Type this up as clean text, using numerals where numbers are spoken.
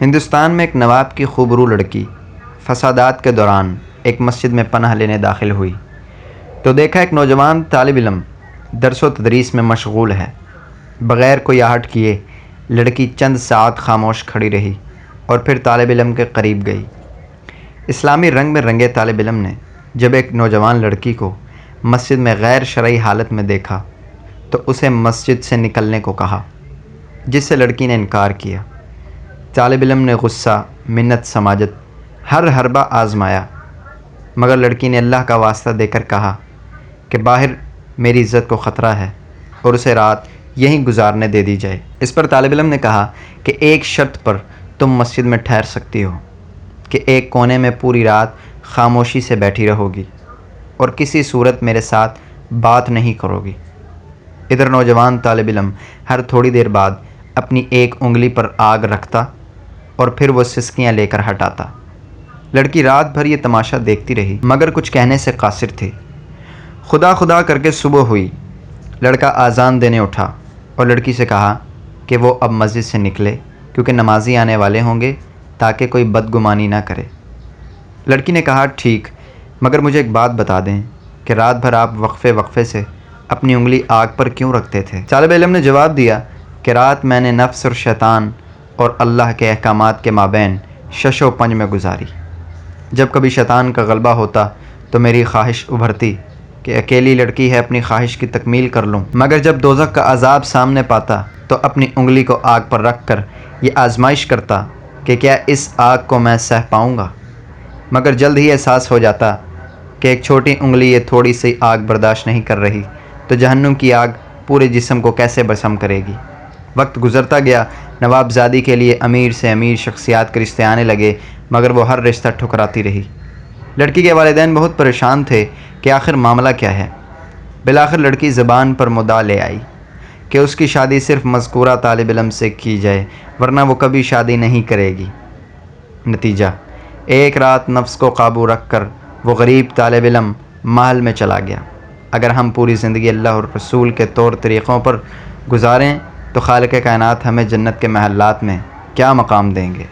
ہندوستان میں ایک نواب کی خوبرو لڑکی فسادات کے دوران ایک مسجد میں پناہ لینے داخل ہوئی تو دیکھا ایک نوجوان طالب علم درس و تدریس میں مشغول ہے۔ بغیر کوئی آہٹ کیے لڑکی چند ساعت خاموش کھڑی رہی اور پھر طالب علم کے قریب گئی۔ اسلامی رنگ میں رنگے طالب علم نے جب ایک نوجوان لڑکی کو مسجد میں غیر شرعی حالت میں دیکھا تو اسے مسجد سے نکلنے کو کہا، جس سے لڑکی نے انکار کیا۔ طالب علم نے غصہ، منت سماجت ہر حربہ آزمایا، مگر لڑکی نے اللہ کا واسطہ دے کر کہا کہ باہر میری عزت کو خطرہ ہے اور اسے رات یہیں گزارنے دے دی جائے۔ اس پر طالب علم نے کہا کہ ایک شرط پر تم مسجد میں ٹھہر سکتی ہو کہ ایک کونے میں پوری رات خاموشی سے بیٹھی رہو گی اور کسی صورت میرے ساتھ بات نہیں کرو گی۔ ادھر نوجوان طالب علم ہر تھوڑی دیر بعد اپنی ایک انگلی پر آگ رکھتا اور پھر وہ سسکیاں لے کر ہٹاتا۔ لڑکی رات بھر یہ تماشا دیکھتی رہی مگر کچھ کہنے سے قاصر تھی۔ خدا خدا کر کے صبح ہوئی۔ لڑکا آذان دینے اٹھا اور لڑکی سے کہا کہ وہ اب مسجد سے نکلے کیونکہ نمازی آنے والے ہوں گے تاکہ کوئی بدگمانی نہ کرے۔ لڑکی نے کہا ٹھیک، مگر مجھے ایک بات بتا دیں کہ رات بھر آپ وقفے وقفے سے اپنی انگلی آگ پر کیوں رکھتے تھے؟ طالب علم نے جواب دیا کہ رات میں نے نفس اور شیطان اور اللہ کے احکامات کے مابین شش و پنج میں گزاری۔ جب کبھی شیطان کا غلبہ ہوتا تو میری خواہش ابھرتی کہ اکیلی لڑکی ہے اپنی خواہش کی تکمیل کر لوں، مگر جب دوزخ کا عذاب سامنے پاتا تو اپنی انگلی کو آگ پر رکھ کر یہ آزمائش کرتا کہ کیا اس آگ کو میں سہ پاؤں گا، مگر جلد ہی احساس ہو جاتا کہ ایک چھوٹی انگلی یہ تھوڑی سی آگ برداشت نہیں کر رہی تو جہنم کی آگ پورے جسم کو کیسے بسم کرے گی۔ وقت گزرتا گیا، نواب زادی کے لیے امیر سے امیر شخصیات کے رشتے آنے لگے مگر وہ ہر رشتہ ٹھکراتی رہی۔ لڑکی کے والدین بہت پریشان تھے کہ آخر معاملہ کیا ہے۔ بالآخر لڑکی زبان پر مدعا لے آئی کہ اس کی شادی صرف مذکورہ طالب علم سے کی جائے ورنہ وہ کبھی شادی نہیں کرے گی۔ نتیجہ، ایک رات نفس کو قابو رکھ کر وہ غریب طالب علم محل میں چلا گیا۔ اگر ہم پوری زندگی اللہ اور رسول کے طور طریقوں پر گزاریں تو خالق کائنات ہمیں جنت کے محلات میں کیا مقام دیں گے۔